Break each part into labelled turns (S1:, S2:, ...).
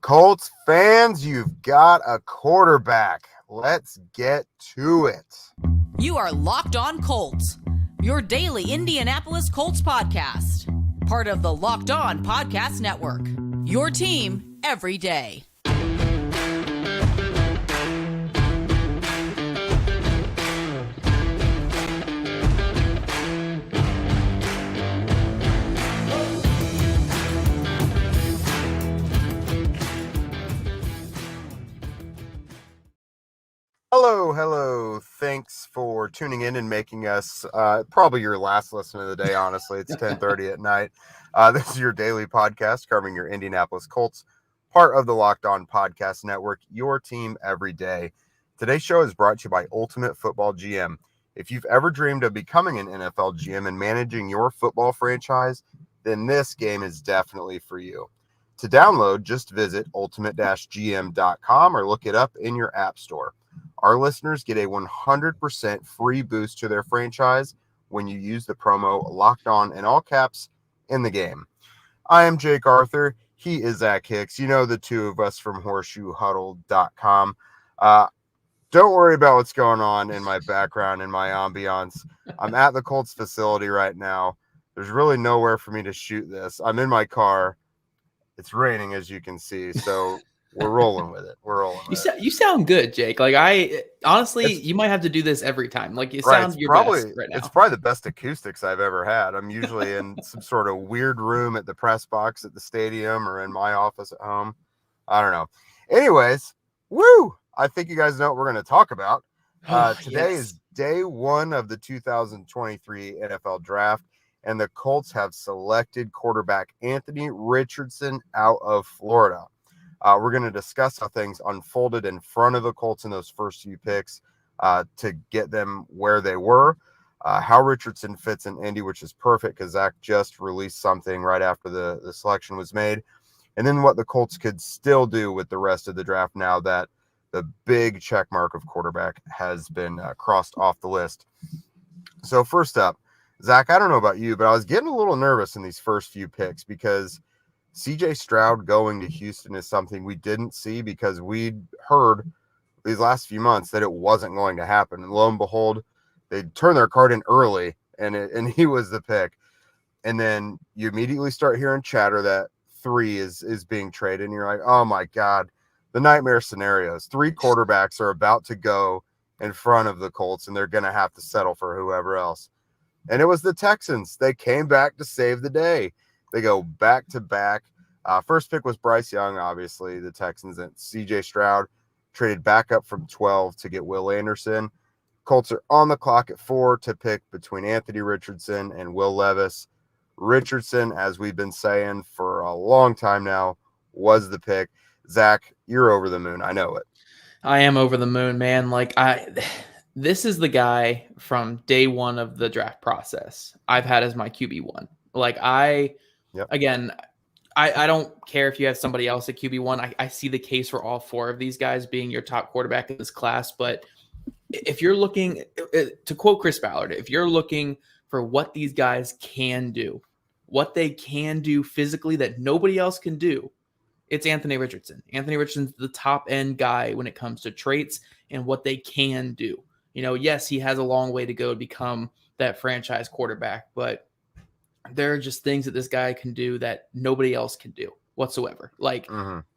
S1: Colts fans, you've got a quarterback. Let's get to it.
S2: You are Locked On Colts, your daily Indianapolis Colts podcast. Part of the Locked On Podcast Network, your team every day.
S1: Hello. Thanks for tuning in and making us probably your last listen of the day, honestly. It's 10:30 at night. This is your daily podcast covering your Indianapolis Colts, part of the Locked On Podcast Network, your team every day. Today's show is brought to you by Ultimate Football GM. If you've ever dreamed of becoming an NFL GM and managing your football franchise, then this game is definitely for you. To download, just visit ultimate-gm.com or look it up in your app store. Our listeners get a 100% free boost to their franchise when you use the promo Locked On in all caps in the game. I am Jake Arthur. He is Zach Hicks. You know the two of us from horseshoehuddle.com. Don't worry about what's going on in my background and my ambiance. I'm at the Colts facility right now. There's really nowhere for me to shoot this. I'm in my car. It's raining, as you can see, so we're rolling with it.
S3: You sound good, Jake. Like you might have to do this every time. Like you sound your best right now.
S1: It's probably the best acoustics I've ever had. I'm usually in some sort of weird room at the press box at the stadium or in my office at home. I don't know. Anyways, woo! I think you guys know what we're going to talk about. Today is day one of the 2023 NFL Draft, and the Colts have selected quarterback Anthony Richardson out of Florida. We're going to discuss how things unfolded in front of the Colts in those first few picks to get them where they were, how Richardson fits in Indy, which is perfect because Zach just released something right after the selection was made, and then what the Colts could still do with the rest of the draft now that the big check mark of quarterback has been crossed off the list. So first up, Zach, I don't know about you, but I was getting a little nervous in these first few picks because CJ Stroud going to Houston is something we didn't see because we'd heard these last few months that it wasn't going to happen. And lo and behold, they turned their card in early and he was the pick. And then you immediately start hearing chatter that 3 is being traded. And you're like, oh my God, the nightmare scenarios. 3 quarterbacks are about to go in front of the Colts and they're going to have to settle for whoever else. And it was the Texans. They came back to save the day. They go back to back. First pick was Bryce Young, obviously, the Texans, and CJ Stroud traded back up from 12 to get Will Anderson. Colts are on the clock at 4 to pick between Anthony Richardson and Will Levis. Richardson, as we've been saying for a long time now, was the pick. Zach, you're over the moon. I know it.
S3: I am over the moon, man. This is the guy from day one of the draft process I've had as my QB1. I don't care if you have somebody else at QB1. I see the case for all 4 of these guys being your top quarterback in this class. But if you're looking, to quote Chris Ballard, if you're looking for what these guys can do, what they can do physically that nobody else can do, it's Anthony Richardson. Anthony Richardson's the top end guy when it comes to traits and what they can do. You know, yes, he has a long way to go to become that franchise quarterback, but there are just things that this guy can do that nobody else can do whatsoever.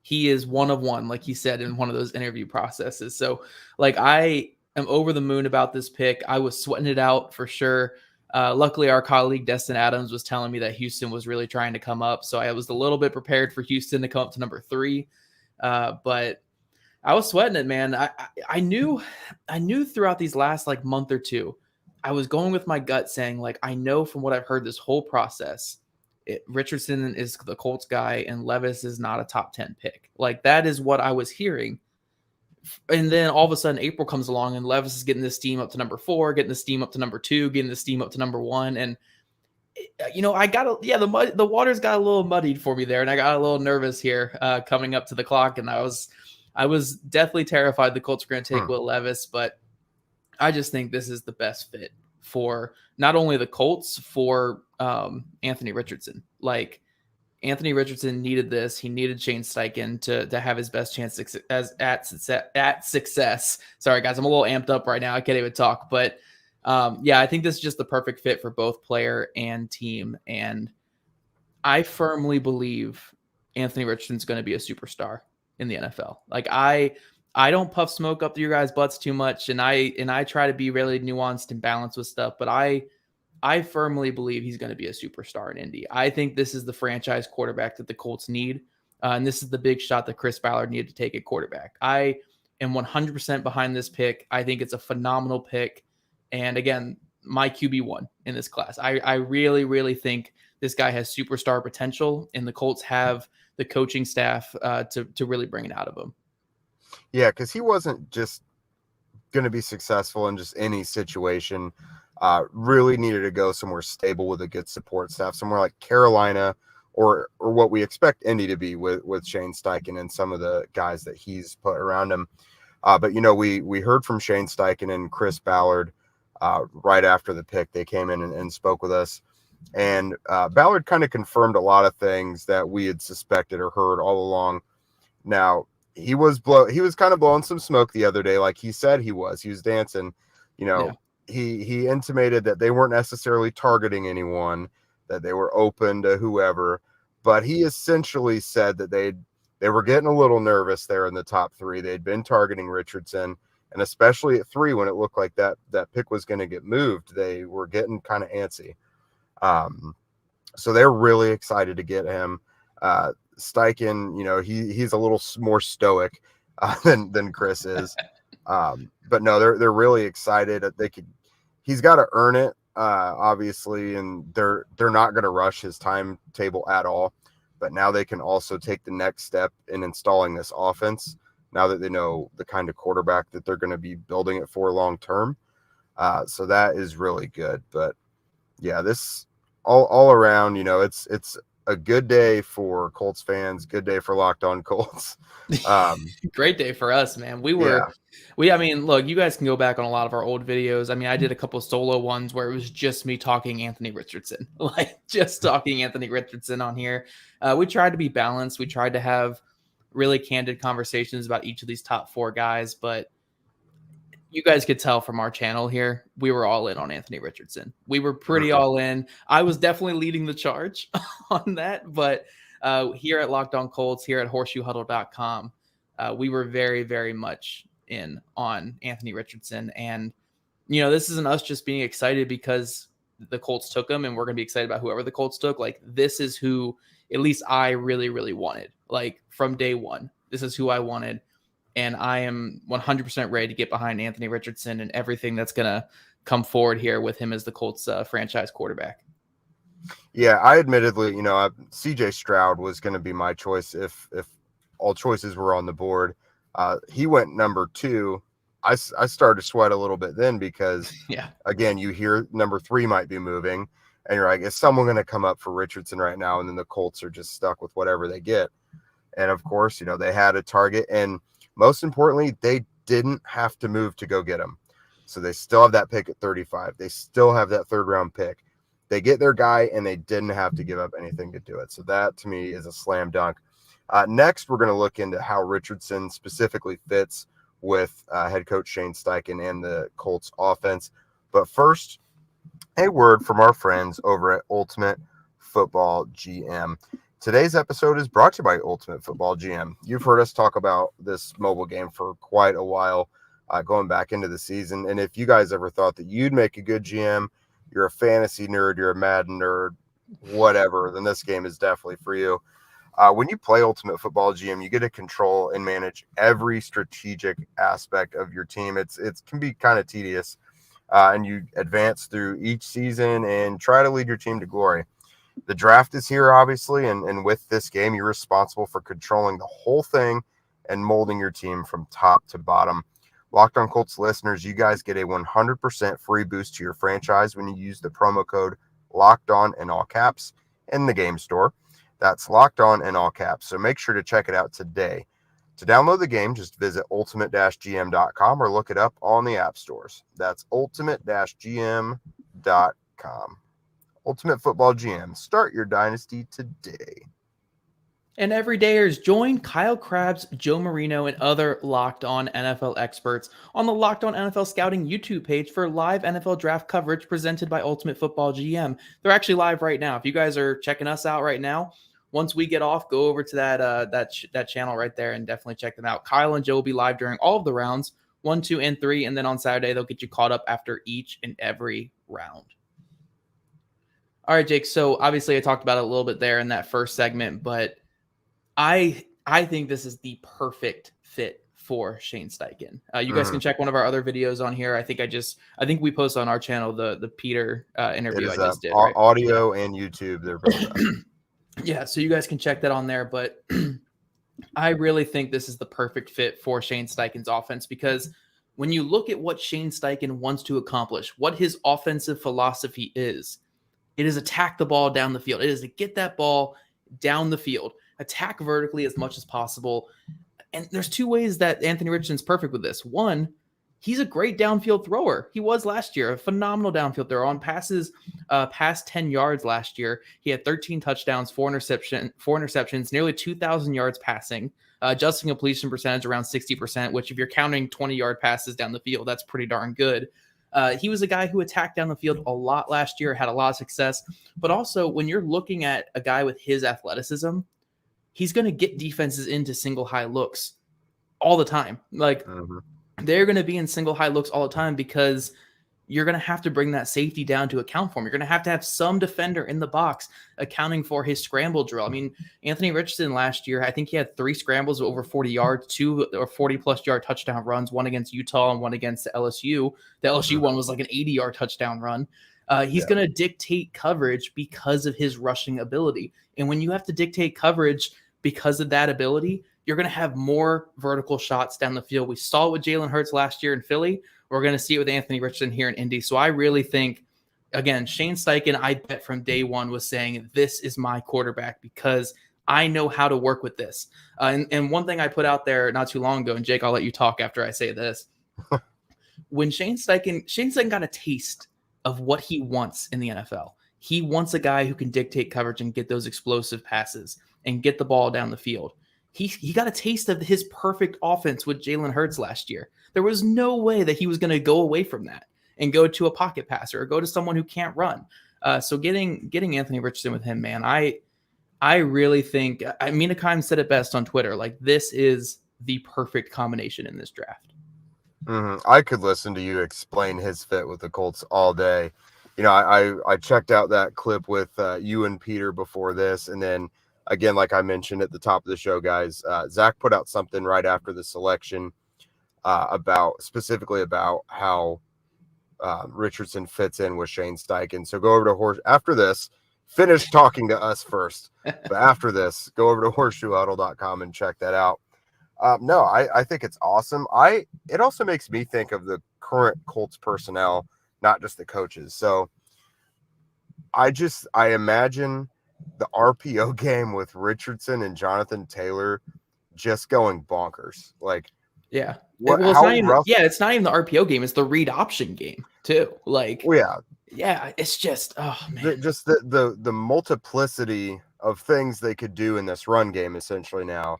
S3: He is one of one, like he said in one of those interview processes. So I am over the moon about this pick. I was sweating it out for sure. Luckily, our colleague Destin Adams was telling me that Houston was really trying to come up. So I was a little bit prepared for Houston to come up to number 3. But I was sweating it, man. I knew throughout these last month or two, I was going with my gut saying, I know from what I've heard this whole process, Richardson is the Colts guy and Levis is not a top 10 pick. That is what I was hearing. And then all of a sudden April comes along and Levis is getting this team up to number 4, getting this team up to number 2, getting this team up to number 1. And, the waters got a little muddied for me there. And I got a little nervous here coming up to the clock. And I was definitely terrified the Colts were going to take Will Levis, but I just think this is the best fit for not only the Colts, for Anthony Richardson. Anthony Richardson needed this. He needed Shane Steichen to have his best chance at success. Sorry, guys, I'm a little amped up right now. I can't even talk. But yeah, I think this is just the perfect fit for both player and team. And I firmly believe Anthony Richardson's going to be a superstar in the NFL. Like I don't puff smoke up to your guys' butts too much, and I try to be really nuanced and balanced with stuff. But I firmly believe he's going to be a superstar in Indy. I think this is the franchise quarterback that the Colts need. And this is the big shot that Chris Ballard needed to take at quarterback. I am 100% behind this pick. I think it's a phenomenal pick. And again, my QB1 in this class. I really, really think this guy has superstar potential, and the Colts have the coaching staff to really bring it out of him.
S1: Yeah, because he wasn't just going to be successful in just any situation. Really needed to go somewhere stable with a good support staff, somewhere like Carolina or what we expect Indy to be with Shane Steichen and some of the guys that he's put around him. But, we heard from Shane Steichen and Chris Ballard right after the pick. They came in and spoke with us. And Ballard kind of confirmed a lot of things that we had suspected or heard all along. Now, he was kind of blowing some smoke the other day, like he said he was. He was dancing,
S3: Yeah.
S1: He intimated that they weren't necessarily targeting anyone, that they were open to whoever, but he essentially said that they were getting a little nervous there in the top 3. They'd been targeting Richardson, and especially at 3 when it looked like that pick was going to get moved, they were getting kind of antsy. So they're really excited to get him. Steichen, he's a little more stoic than Chris is. But no, they're really excited. He's got to earn it, obviously, and they're not going to rush his timetable at all. But now they can also take the next step in installing this offense, now that they know the kind of quarterback that they're going to be building it for long term. So that is really good. But yeah, this all around, it's a good day for Colts fans, good day for Locked On Colts.
S3: Great day for us, man. I mean, look, you guys can go back on a lot of our old videos. I mean, I did a couple of solo ones where it was just me talking Anthony Richardson, like just talking Anthony Richardson on here. We tried to be balanced. We tried to have really candid conversations about each of these top 4 guys, but you guys could tell from our channel here, we were all in on Anthony Richardson. We were pretty all in. I was definitely leading the charge on that, but here at Locked On Colts, here at horseshoehuddle.com, we were very, very much in on Anthony Richardson. And, this isn't us just being excited because the Colts took him and we're going to be excited about whoever the Colts took. Like, this is who at least I really, really wanted. Like, from day one, this is who I wanted. And I am 100% ready to get behind Anthony Richardson and everything that's going to come forward here with him as the Colts franchise quarterback.
S1: Yeah, I admittedly, CJ Stroud was going to be my choice if all choices were on the board. He went number 2. I started to sweat a little bit then because, again, you hear number 3 might be moving, and you're like, is someone going to come up for Richardson right now? And then the Colts are just stuck with whatever they get. And, of course, they had a target, and most importantly, they didn't have to move to go get him. So they still have that pick at 35. They still have that 3rd round pick. They get their guy, and they didn't have to give up anything to do it. So that, to me, is a slam dunk. Next, we're going to look into how Richardson specifically fits with head coach Shane Steichen and the Colts offense. But first, a word from our friends over at Ultimate Football GM. Today's episode is brought to you by Ultimate Football GM. You've heard us talk about this mobile game for quite a while, going back into the season. And if you guys ever thought that you'd make a good GM, you're a fantasy nerd, you're a Madden nerd, whatever, then this game is definitely for you. When you play Ultimate Football GM, you get to control and manage every strategic aspect of your team. It can be kind of tedious, and you advance through each season and try to lead your team to glory. The draft is here, obviously, and with this game, you're responsible for controlling the whole thing and molding your team from top to bottom. Locked On Colts listeners, you guys get a 100% free boost to your franchise when you use the promo code LOCKEDON in all caps in the game store. That's Locked On in all caps, so make sure to check it out today. To download the game, just visit ultimate-gm.com or look it up on the app stores. That's ultimate-gm.com. Ultimate Football GM. Start your dynasty today.
S3: And everydayers, join Kyle Krabs, Joe Marino, and other Locked On NFL experts on the Locked On NFL Scouting YouTube page for live NFL draft coverage presented by Ultimate Football GM. They're actually live right now. If you guys are checking us out right now, once we get off, go over to that channel right there and definitely check them out. Kyle and Joe will be live during all of the rounds, 1, 2, and 3, and then on Saturday they'll get you caught up after each and every round. All right, Jake. So obviously I talked about it a little bit there in that first segment, but I think this is the perfect fit for Shane Steichen. You guys can check one of our other videos on here. I think we post on our channel the Peter interview I just did. Right?
S1: Audio and YouTube. They're both up.
S3: Yeah, so you guys can check that on there. But I really think this is the perfect fit for Shane Steichen's offense, because when you look at what Shane Steichen wants to accomplish, what his offensive philosophy is, it is attack the ball down the field. It is to get that ball down the field, attack vertically as much as possible. And there's two ways that Anthony Richardson's perfect with this. One, he's a great downfield thrower. He was last year, a phenomenal downfield thrower. On passes past 10 yards last year, he had 13 touchdowns, 4 interceptions, nearly 2,000 yards passing, adjusting completion percentage around 60%, which if you're counting 20-yard passes down the field, that's pretty darn good. He was a guy who attacked down the field a lot last year, had a lot of success. But also, when you're looking at a guy with his athleticism, he's going to get defenses into single high looks all the time. Like, they're going to be in single high looks all the time because you're going to have to bring that safety down to account for him. You're going to have some defender in the box accounting for his scramble drill. I mean, Anthony Richardson last year, I think he had 3 scrambles of over 40 yards, 2 or 40-plus yard touchdown runs, one against Utah and one against the LSU. The LSU one was like an 80-yard touchdown run. He's going to dictate coverage because of his rushing ability. And when you have to dictate coverage because of that ability, you're going to have more vertical shots down the field. We saw it with Jalen Hurts last year in Philly. We're going to see it with Anthony Richardson here in Indy. So I really think, again, Shane Steichen, I bet from day one, was saying, this is my quarterback because I know how to work with this. And one thing I put out there not too long ago, and Jake, I'll let you talk after I say this. When Shane Steichen got a taste of what he wants in the NFL. He wants a guy who can dictate coverage and get those explosive passes and get the ball down the field. He got a taste of his perfect offense with Jalen Hurts last year. There was no way that he was going to go away from that and go to a pocket passer or go to someone who can't run. So getting Anthony Richardson with him, man, I really think, Mina Kimes said it best on Twitter, like, this is the perfect combination in this draft.
S1: I could listen to you explain his fit with the Colts all day. You know, I checked out that clip with you and Peter before this, and then again, like I mentioned at the top of the show, guys, Zach put out something right after the selection specifically about how Richardson fits in with Shane Steichen. So go over to after this, finish talking to us first, but after this, go over to horseshoehuddle.com and check that out. No, I think it's awesome. It also makes me think of the current Colts personnel, not just the coaches. So I imagine the RPO game with Richardson and Jonathan Taylor just going bonkers. Like,
S3: yeah. It's not even the RPO game. It's the read option game too. Like, yeah, it's just, oh man,
S1: just the multiplicity of things they could do in this run game essentially now.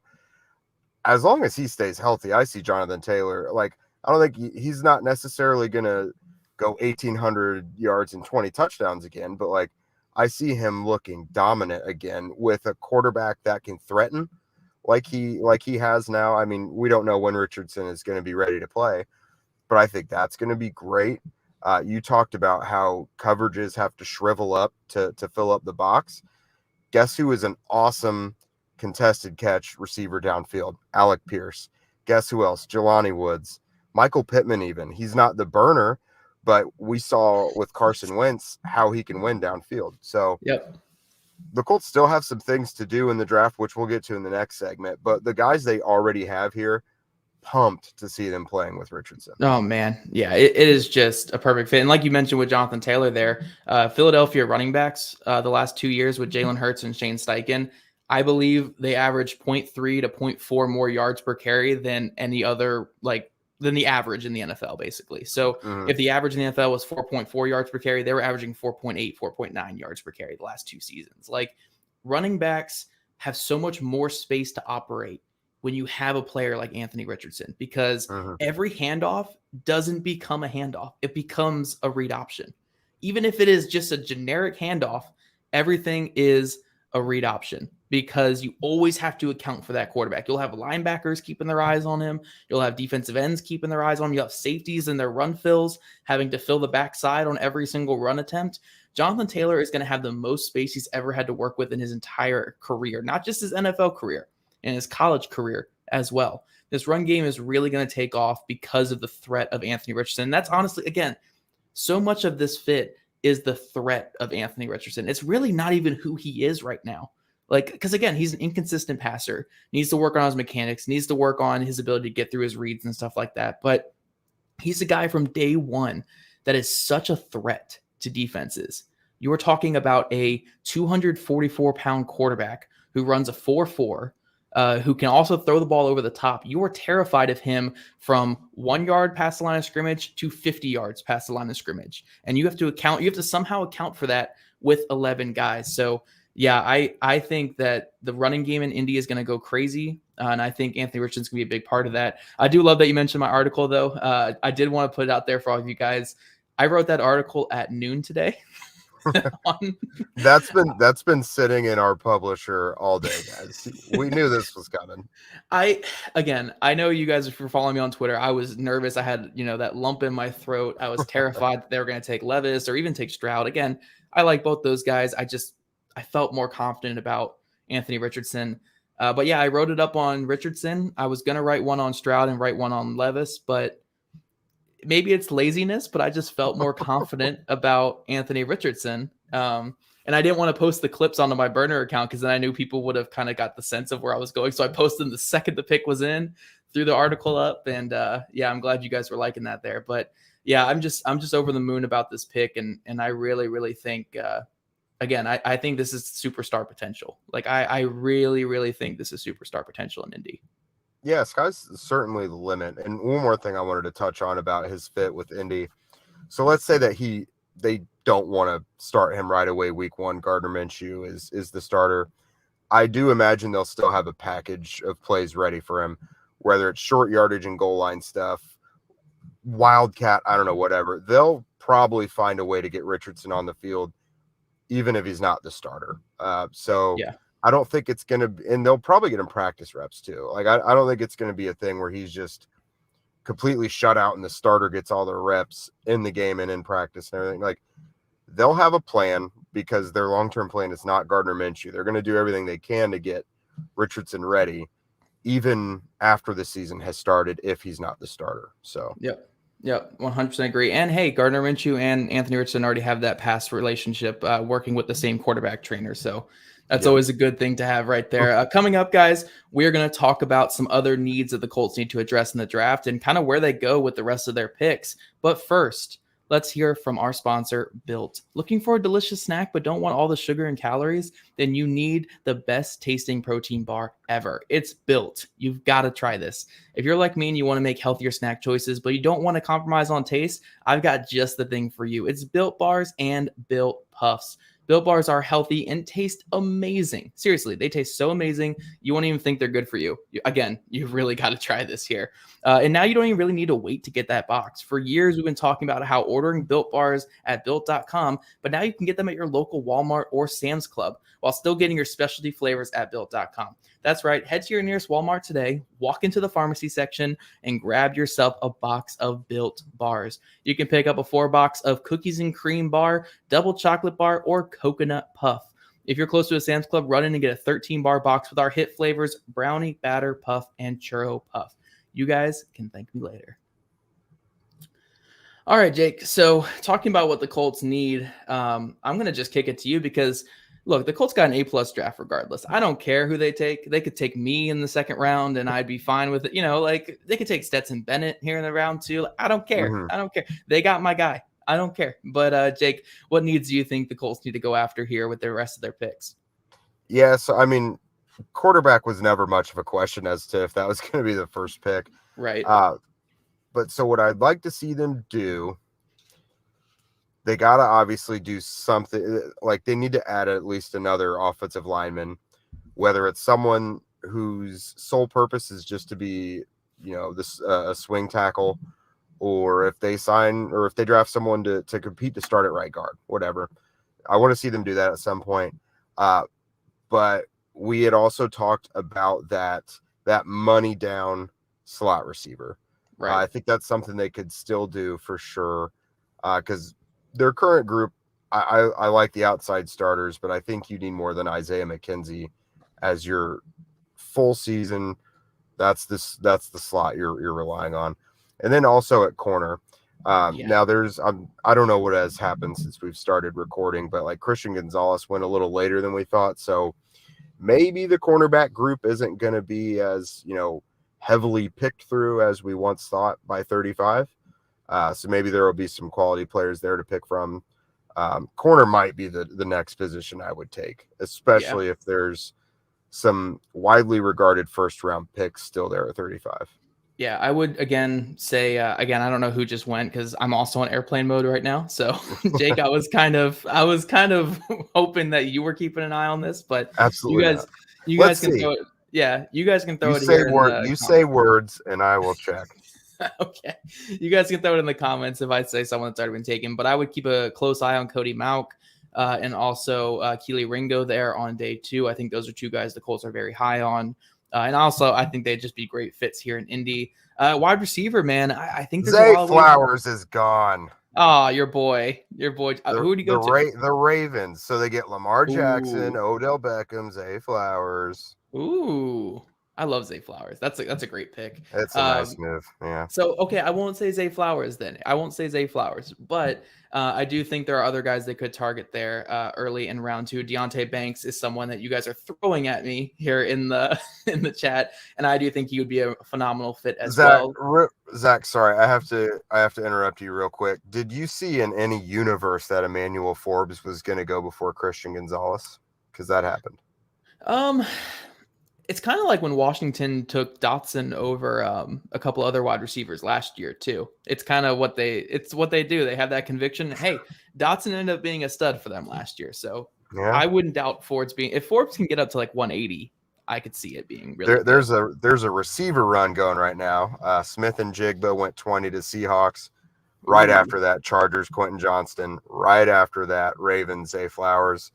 S1: As long as he stays healthy, I see Jonathan Taylor. Like, I don't think he's not necessarily going to go 1,800 yards and 20 touchdowns again, but like, I see him looking dominant again with a quarterback that can threaten like he has now. I mean, we don't know when Richardson is going to be ready to play, but I think that's going to be great. You talked about how coverages have to shrivel up to fill up the box. Guess who is an awesome contested catch receiver downfield? Alec Pierce. Guess who else? Jelani Woods. Michael Pittman even. He's not the burner, but we saw with Carson Wentz how he can win downfield. So the Colts still have some things to do in the draft, which we'll get to in the next segment. But the guys they already have here, pumped to see them playing with Richardson.
S3: Oh, man. Yeah, it is just a perfect fit. And like you mentioned with Jonathan Taylor there, Philadelphia running backs the last 2 years with Jalen Hurts and Shane Steichen, I believe they averaged 0.3 to 0.4 more yards per carry than any other, than the average in the NFL, basically. So if the average in the NFL was 4.4 yards per carry, they were averaging 4.8, 4.9 yards per carry the last 2 seasons. Like, running backs have so much more space to operate when you have a player like Anthony Richardson, because every handoff doesn't become a handoff. It becomes a read option. Even if it is just a generic handoff, everything is a read option, because you always have to account for that quarterback. You'll have linebackers keeping their eyes on him. You'll have defensive ends keeping their eyes on him. You'll have safeties in their run fills having to fill the backside on every single run attempt. Jonathan Taylor is going to have the most space he's ever had to work with in his entire career, not just his NFL career, in his college career as well. This run game is really going to take off because of the threat of Anthony Richardson. And that's honestly, again, so much of this fit is the threat of Anthony Richardson. It's really not even who he is right now. Like, because again, he's an inconsistent passer, needs to work on his mechanics, needs to work on his ability to get through his reads and stuff like that. But he's a guy from day one that is such a threat to defenses. You are talking about a 244-pound quarterback who runs a 4.4, who can also throw the ball over the top. You are terrified of him from 1 yard past the line of scrimmage to 50 yards past the line of scrimmage. And you have to somehow account for that with 11 guys. So yeah, I think that the running game in Indy is going to go crazy. And I think Anthony Richardson's going to be a big part of that. I do love that you mentioned my article, though. I did want to put it out there for all of you guys. I wrote that article at noon today.
S1: That's been sitting in our publisher all day, guys. We knew this was coming.
S3: I know you guys, if you're following me on Twitter, I was nervous. I had, that lump in my throat. I was terrified that they were going to take Levis or even take Stroud. Again, I like both those guys. I felt more confident about Anthony Richardson. But yeah, I wrote it up on Richardson. I was going to write one on Stroud and write one on Levis, but maybe it's laziness, but I just felt more confident about Anthony Richardson. And I didn't want to post the clips onto my burner account, because then I knew people would have kind of got the sense of where I was going. So I posted them the second the pick was in, threw the article up, and yeah, I'm glad you guys were liking that there. But yeah, I'm just over the moon about this pick, and I really, really think again, I think this is superstar potential. Like I really, really think this is superstar potential in Indy.
S1: Yeah, sky's certainly the limit. And one more thing I wanted to touch on about his fit with Indy. So let's say that they don't want to start him right away. Week 1, Gardner Minshew is the starter. I do imagine they'll still have a package of plays ready for him, whether it's short yardage and goal line stuff, wildcat, I don't know, whatever. They'll probably find a way to get Richardson on the field, even if he's not the starter. So yeah. I don't think it's going to, and they'll probably get him practice reps too. Like, I don't think it's going to be a thing where he's just completely shut out and the starter gets all the reps in the game and in practice and everything. Like, they'll have a plan, because their long-term plan is not Gardner Minshew. They're going to do everything they can to get Richardson ready, even after the season has started, if he's not the starter. So,
S3: Yep, 100% agree. And hey, Gardner Minshew and Anthony Richardson already have that past relationship, working with the same quarterback trainer. So that's always a good thing to have right there. Coming up, guys, we're going to talk about some other needs that the Colts need to address in the draft and kind of where they go with the rest of their picks. But first, let's hear from our sponsor, Built. Looking for a delicious snack but don't want all the sugar and calories? Then you need the best tasting protein bar ever. It's Built. You've got to try this. If you're like me and you want to make healthier snack choices, but you don't want to compromise on taste, I've got just the thing for you. It's Built Bars and Built Puffs. Built Bars are healthy and taste amazing. Seriously, they taste so amazing, you won't even think they're good for you. Again, you've really got to try this here. And now you don't even really need to wait to get that box. For years, we've been talking about how ordering Built Bars at Built.com, but now you can get them at your local Walmart or Sam's Club while still getting your specialty flavors at Built.com. That's right. Head to your nearest Walmart today, walk into the pharmacy section, and grab yourself a box of Built Bars. You can pick up a 4-box of cookies and cream bar, double chocolate bar, or coconut puff. If you're close to a Sam's Club, run in and get a 13-bar box with our hit flavors, brownie, batter, puff, and churro puff. You guys can thank me later. All right, Jake. So talking about what the Colts need, I'm going to just kick it to you because, look, the Colts got an A+ draft regardless. I don't care who they take. They could take me in the second round and I'd be fine with it. Like they could take Stetson Bennett here in the round 2. I don't care. Mm-hmm. I don't care. They got my guy. I don't care. But Jake, what needs do you think the Colts need to go after here with the rest of their picks?
S1: Yeah, so I mean, quarterback was never much of a question as to if that was going to be the first pick.
S3: Right.
S1: But so what I'd like to see them do, they got to obviously do something, like they need to add at least another offensive lineman. whether it's someone whose sole purpose is just to be, this a swing tackle, or if they draft someone to compete to start at right guard, whatever. I want to see them do that at some point. But we had also talked about that money down slot receiver.
S3: Right.
S1: I think that's something they could still do for sure. Because their current group, I like the outside starters, but I think you need more than Isaiah McKenzie as your full season. That's the slot you're relying on. And then also at corner. Now I don't know what has happened since we've started recording, but like Christian Gonzalez went a little later than we thought. So maybe the cornerback group isn't going to be as, heavily picked through as we once thought by 35. So maybe there will be some quality players there to pick from. Corner might be the next position I would take, especially if there's some widely regarded first round picks still there at 35.
S3: Yeah, I would again say I don't know who just went because I'm also on airplane mode right now. So Jake, I was kind of hoping that you were keeping an eye on this, but
S1: absolutely
S3: you guys can throw it. Yeah, you guys can throw it here.
S1: You say words and I will check.
S3: Okay. You guys can throw it in the comments if I say someone that's already been taken, but I would keep a close eye on Cody Mauch and also Keely Ringo there on day 2. I think those are two guys the Colts are very high on. And also, I think they'd just be great fits here in Indy. Wide receiver, man, I think there's
S1: Zay Flowers is gone.
S3: Oh, your boy. Who would you go to?
S1: The Ravens. So they get Lamar Jackson, Odell Beckham, Zay Flowers.
S3: Ooh, I love Zay Flowers. That's a great pick.
S1: It's a nice move. Yeah.
S3: So, okay, I won't say Zay Flowers then. But I do think there are other guys they could target there early in round 2. Deontay Banks is someone that you guys are throwing at me here in the chat, and I do think he would be a phenomenal fit as well.
S1: Zach, sorry, I have to interrupt you real quick. Did you see in any universe that Emmanuel Forbes was going to go before Christian Gonzalez? Because that happened.
S3: It's kind of like when Washington took Dotson over a couple other wide receivers last year too. It's kind of what they do. They have that conviction. Hey, Dotson ended up being a stud for them last year. So I wouldn't doubt Forbes if Forbes can get up to like 180, I could see it being really
S1: there's a receiver run going right now. Smith and Jigba went 20 to Seahawks. Right after that, Chargers, Quentin Johnston. Right after that, Ravens, Zay Flowers.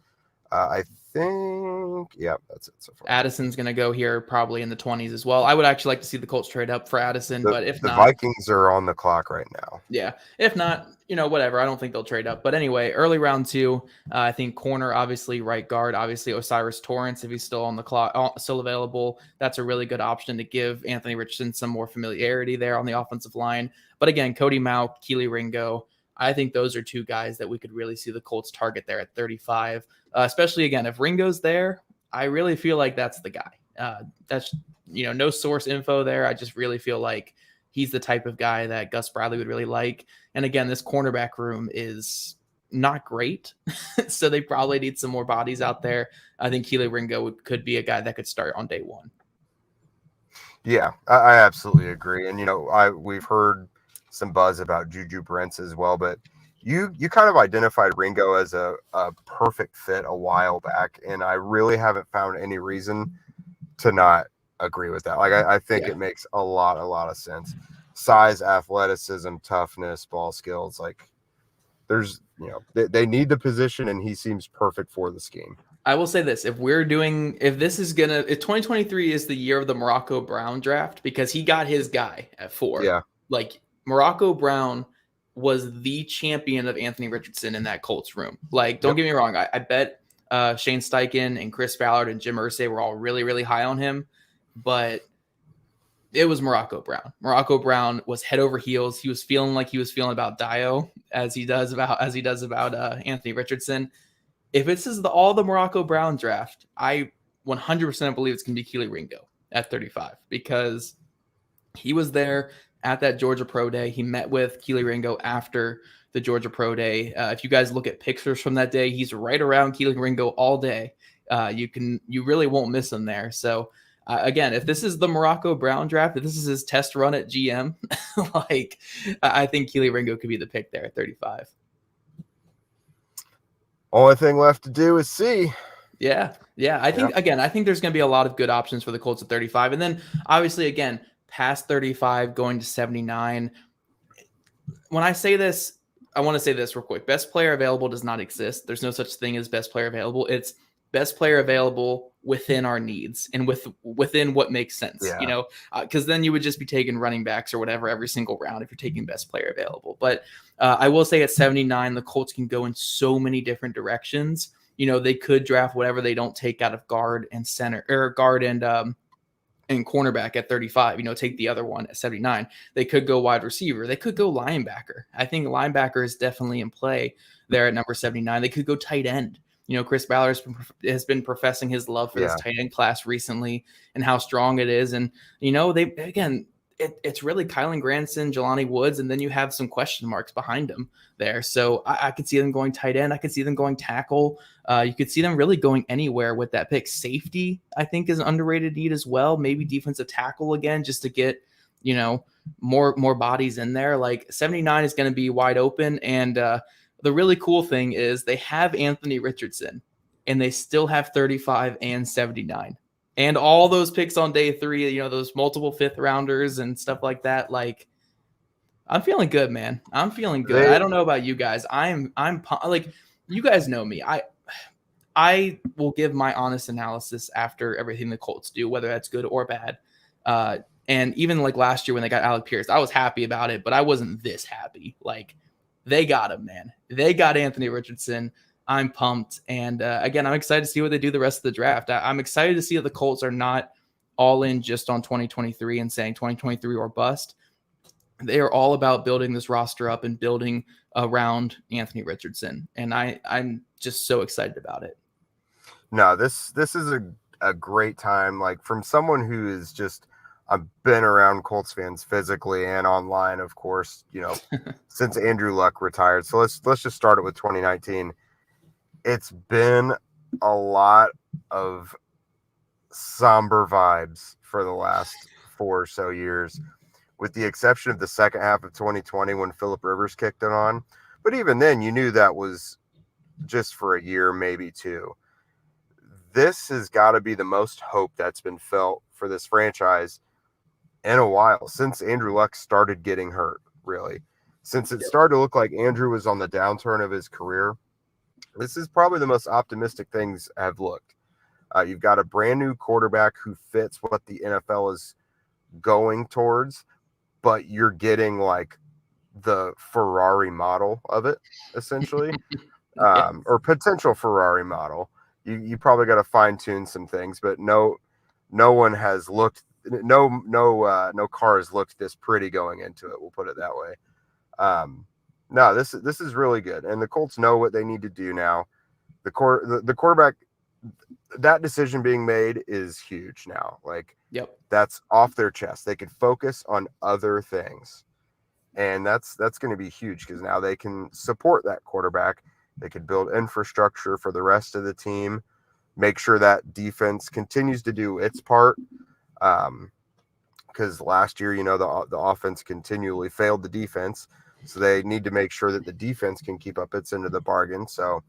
S1: I think, that's it so far.
S3: Addison's going to go here probably in the 20s as well. I would actually like to see the Colts trade up for Addison, but if
S1: the
S3: not,
S1: Vikings are on the clock right now.
S3: Yeah, if not, whatever. I don't think they'll trade up. But anyway, early round 2, I think corner, obviously right guard, obviously Osiris Torrance if he's still on the clock, still available. That's a really good option to give Anthony Richardson some more familiarity there on the offensive line. But again, Cody Mauch, Keely Ringo. I think those are two guys that we could really see the Colts target there at 35. Especially, again, if Ringo's there, I really feel like that's the guy. That's, no source info there. I just really feel like he's the type of guy that Gus Bradley would really like. And again, this cornerback room is not great. So they probably need some more bodies out there. I think Keely Ringo could be a guy that could start on day 1.
S1: Yeah, I absolutely agree. And, we've heard some buzz about Juju Brents as well, but you kind of identified Ringo as a perfect fit a while back, and I really haven't found any reason to not agree with that. Like I think it makes a lot of sense. Size, athleticism, toughness, ball skills, like there's they need the position, and he seems perfect for the scheme.
S3: I will say this, if 2023 is the year of the Morocco Brown draft, because he got his guy at 4.
S1: Yeah.
S3: Like Morocco Brown was the champion of Anthony Richardson in that Colts room. Like, don't get me wrong. I bet Shane Steichen and Chris Ballard and Jim Irsay were all really, really high on him, but it was Morocco Brown. Morocco Brown was head over heels. He was feeling like he was feeling about Dio as he does about Anthony Richardson. If this is all the Morocco Brown draft, I 100% believe it's going to be Keely Ringo at 35 because he was there at that Georgia Pro Day. He met with Keely Ringo after the Georgia Pro Day. If you guys look at pictures from that day, he's right around Keely Ringo all day. You really won't miss him there. So again, if this is the Morocco Brown draft, if this is his test run at GM, I think Keely Ringo could be the pick there at 35.
S1: Only thing left to do is see.
S3: Yeah. I think there's going to be a lot of good options for the Colts at 35. And then obviously, again, past 35, going to 79. When I say this, I want to say this real quick. Best player available does not exist. There's no such thing as best player available. It's best player available within our needs and within what makes sense, because then you would just be taking running backs or whatever every single round if you're taking best player available. But I will say at 79, the Colts can go in so many different directions. They could draft whatever they don't take out of guard and center, or guard and cornerback at 35, take the other one at 79. They could go wide receiver. They could go linebacker. I think linebacker is definitely in play there at number 79. They could go tight end. Chris Ballard has been professing his love for this tight end class recently and how strong it is. And, it's really Kylan Granson, Jelani Woods, and then you have some question marks behind him there. So I could see them going tight end. I could see them going tackle. You could see them really going anywhere with that pick. Safety, I think, is an underrated need as well. Maybe defensive tackle again, just to get, more bodies in there. Like 79 is going to be wide open. And the really cool thing is they have Anthony Richardson, and they still have 35 and 79. And all those picks on day 3, those multiple 5th rounders and stuff like that. Like, I'm feeling good, man. I'm feeling good. I don't know about you guys. I'm like, you guys know me. I will give my honest analysis after everything the Colts do, whether that's good or bad. And even like last year when they got Alec Pierce, I was happy about it, but I wasn't this happy. Like, they got him, man. They got Anthony Richardson. I'm pumped. And again, I'm excited to see what they do the rest of the draft. I'm excited to see that the Colts are not all in just on 2023 and saying 2023 or bust. They are all about building this roster up and building around Anthony Richardson. And I'm just so excited about it.
S1: No, this is a great time. Like, from someone who is just, I've been around Colts fans physically and online, of course, since Andrew Luck retired. So let's just start it with 2019. It's been a lot of somber vibes for the last 4 or so years, with the exception of the second half of 2020 when Phillip Rivers kicked it on. But even then, you knew that was just for a year, maybe 2. This has got to be the most hope that's been felt for this franchise in a while, since Andrew Luck started getting hurt, really. Since it started to look like Andrew was on the downturn of his career, this is probably the most optimistic things have looked. You've got a brand new quarterback who fits what the NFL is going towards, but you're getting like the Ferrari model of it, essentially, or potential Ferrari model. You probably got to fine tune some things, but no one has looked, no car has looked this pretty going into it. We'll put it that way. No, this is really good, and the Colts know what they need to do now. The quarterback, that decision being made is huge now. Like, that's off their chest. They can focus on other things, and that's going to be huge because now they can support that quarterback. They could build infrastructure for the rest of the team, make sure that defense continues to do its part. Because last year, the offense continually failed the defense. So they need to make sure that the defense can keep up its end of the bargain. So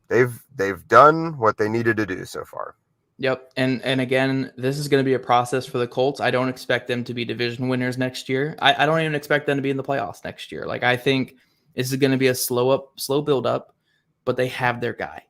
S1: they've done what they needed to do so far.
S3: Yep. And again, this is going to be a process for the Colts. I don't expect them to be division winners next year. I don't even expect them to be in the playoffs next year. Like, I think this is going to be a slow build up, but they have their guy.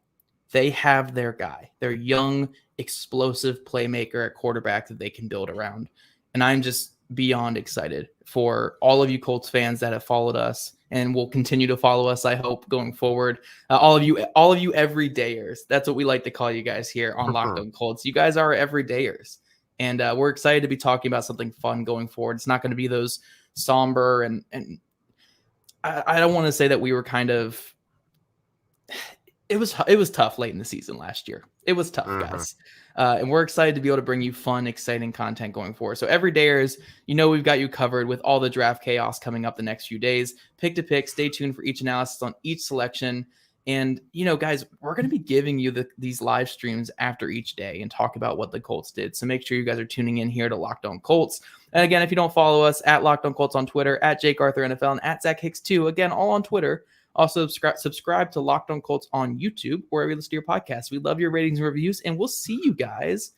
S3: They're young, explosive playmaker at quarterback that they can build around. And I'm just beyond excited for all of you Colts fans that have followed us and will continue to follow us, I hope, going forward. All of you everydayers. That's what we like to call you guys here on Locked On Colts. You guys are everydayers. And we're excited to be talking about something fun going forward. It's not going to be those somber and I don't want to say that we were kind of it was tough late in the season last year. It was tough, guys. And we're excited to be able to bring you fun, exciting content going forward. So everydayers, we've got you covered with all the draft chaos coming up the next few days. Pick to pick, stay tuned for each analysis on each selection. And, guys, we're going to be giving you these live streams after each day and talk about what the Colts did. So make sure you guys are tuning in here to Locked On Colts. And again, if you don't follow us, at Locked On Colts on Twitter, at Jake Arthur NFL, and at Zach Hicks 2, again, all on Twitter. Also, subscribe to Locked On Colts on YouTube, wherever you listen to your podcast. We love your ratings and reviews, and we'll see you guys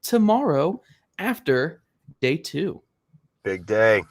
S3: tomorrow after day 2.
S1: Big day.